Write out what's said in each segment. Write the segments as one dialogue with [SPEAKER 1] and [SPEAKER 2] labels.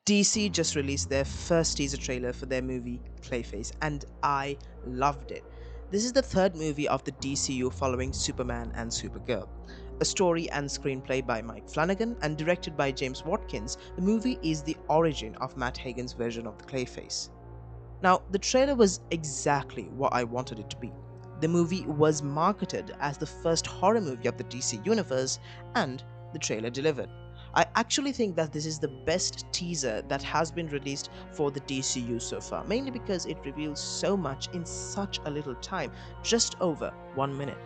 [SPEAKER 1] DC just released their first teaser trailer for their movie Clayface, and I loved it. This is the third movie of the DCU following Superman and Supergirl. A story and screenplay by Mike Flanagan and directed by James Watkins, the movie is the origin of Matt Hagen's version of the Clayface. Now, the trailer was exactly what I wanted it to be. The movie was marketed as the first horror movie of the DC universe, and the trailer delivered. I actually think that this is the best teaser that has been released for the DCU so far, mainly because it reveals so much in such a little time, just over 1 minute.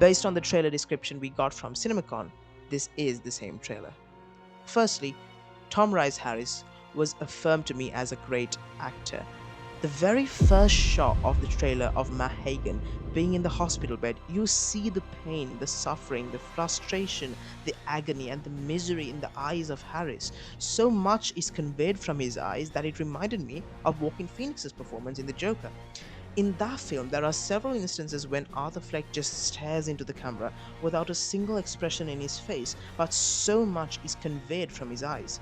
[SPEAKER 1] Based on the trailer description we got from CinemaCon, this is the same trailer. Firstly, Tom Rice Harris was affirmed to me as a great actor. The very first shot of the trailer of Matt Hagen being in the hospital bed, you see the pain, the suffering, the frustration, the agony, and the misery in the eyes of Harris. So much is conveyed from his eyes that it reminded me of Joaquin Phoenix's performance in The Joker. In that film, there are several instances when Arthur Fleck just stares into the camera without a single expression in his face, but so much is conveyed from his eyes.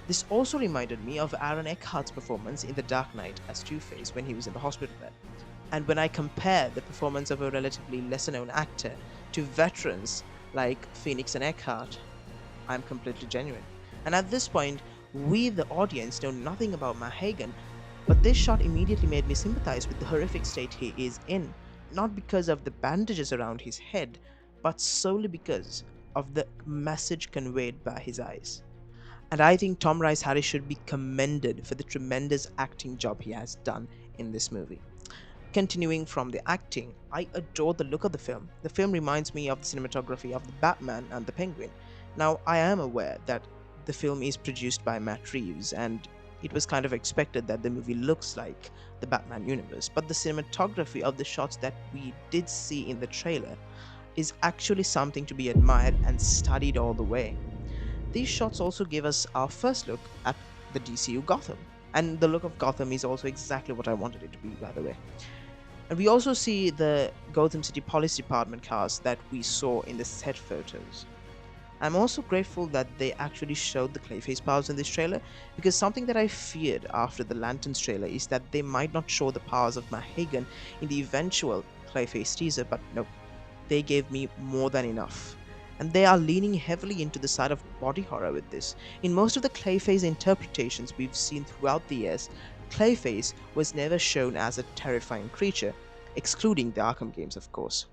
[SPEAKER 1] This also reminded me of Aaron Eckhart's performance in The Dark Knight as Two-Face when he was in the hospital bed. And when I compare the performance of a relatively lesser known actor to veterans like Phoenix and Eckhart, I'm completely genuine. And at this point, we, the audience, know nothing about Matt Hagen, but this shot immediately made me sympathize with the horrific state he is in, not because of the bandages around his head, but solely because of the message conveyed by his eyes. And I think Tom Rice Harris should be commended for the tremendous acting job he has done in this movie. Continuing from the acting, I adore the look of the film. The film reminds me of the cinematography of the Batman and the Penguin. Now, I am aware that the film is produced by Matt Reeves, and it was kind of expected that the movie looks like the Batman universe, but the cinematography of the shots that we did see in the trailer is actually something to be admired and studied all the way. These shots also give us our first look at the DCU Gotham, and the look of Gotham is also exactly what I wanted it to be, by the way. And we also see the Gotham City Police Department cars that we saw in the set photos. I'm also grateful that they actually showed the Clayface powers in this trailer, because something that I feared after the Lanterns trailer is that they might not show the powers of Matt Hagen in the eventual Clayface teaser, but no, they gave me more than enough. And they are leaning heavily into the side of body horror with this. In most of the Clayface interpretations we've seen throughout the years, Clayface was never shown as a terrifying creature, excluding the Arkham games, of course.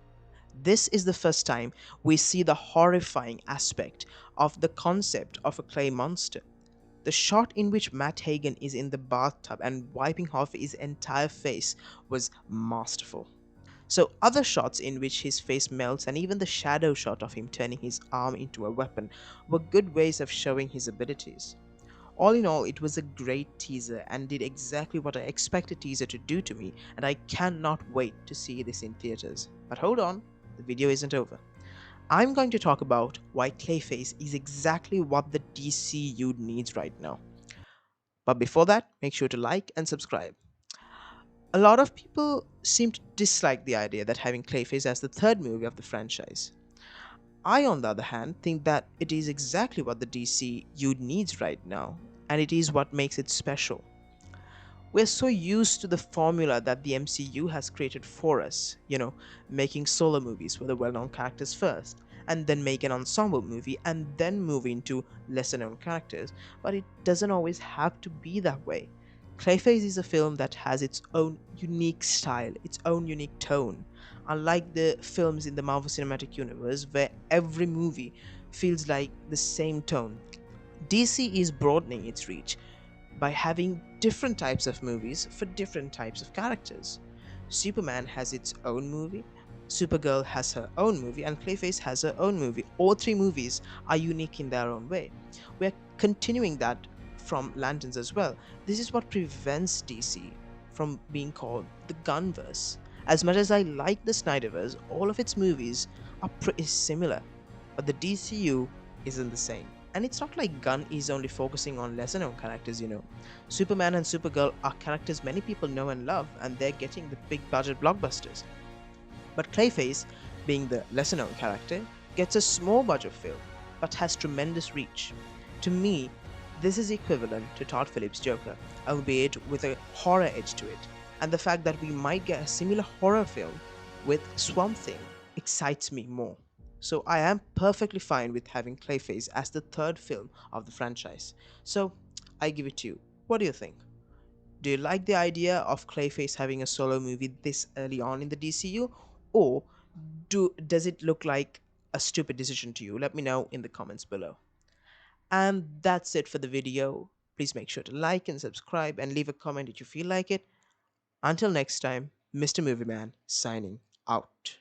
[SPEAKER 1] This is the first time we see the horrifying aspect of the concept of a clay monster. The shot in which Matt Hagen is in the bathtub and wiping off his entire face was masterful. So, other shots in which his face melts and even the shadow shot of him turning his arm into a weapon were good ways of showing his abilities. All in all, it was a great teaser and did exactly what I expect a teaser to do to me, and I cannot wait to see this in theaters. But hold on, the video isn't over. I'm going to talk about why Clayface is exactly what the DCU needs right now. But before that, make sure to like and subscribe. A lot of people seem to dislike the idea that having Clayface as the third movie of the franchise. I, on the other hand, think that it is exactly what the DCU needs right now, and it is what makes it special. We're so used to the formula that the MCU has created for us, making solo movies for the well known characters first, and then make an ensemble movie, and then move into lesser known characters, but it doesn't always have to be that way. Clayface is a film that has its own unique style, its own unique tone. Unlike the films in the Marvel Cinematic Universe, where every movie feels like the same tone, DC is broadening its reach by having different types of movies for different types of characters. Superman has its own movie, Supergirl has her own movie, and Clayface has her own movie. All three movies are unique in their own way. We're continuing that from Lanterns as well. This is what prevents DC from being called the Gunverse. As much as I like the Snyderverse, all of its movies are pretty similar, but the DCU isn't the same. And it's not like Gunn is only focusing on lesser known characters. Superman and Supergirl are characters many people know and love, and they're getting the big budget blockbusters. But Clayface, being the lesser known character, gets a small budget film, but has tremendous reach. To me, This is equivalent to Todd Phillips' Joker, albeit with a horror edge to it. And the fact that we might get a similar horror film with Swamp Thing excites me more. So I am perfectly fine with having Clayface as the third film of the franchise. So I give it to you. What do you think? Do you like the idea of Clayface having a solo movie this early on in the DCU? Or does it look like a stupid decision to you? Let me know in the comments below. And that's it for the video. Please make sure to like and subscribe and leave a comment if you feel like it. Until next time, Mr. Movie Man signing out.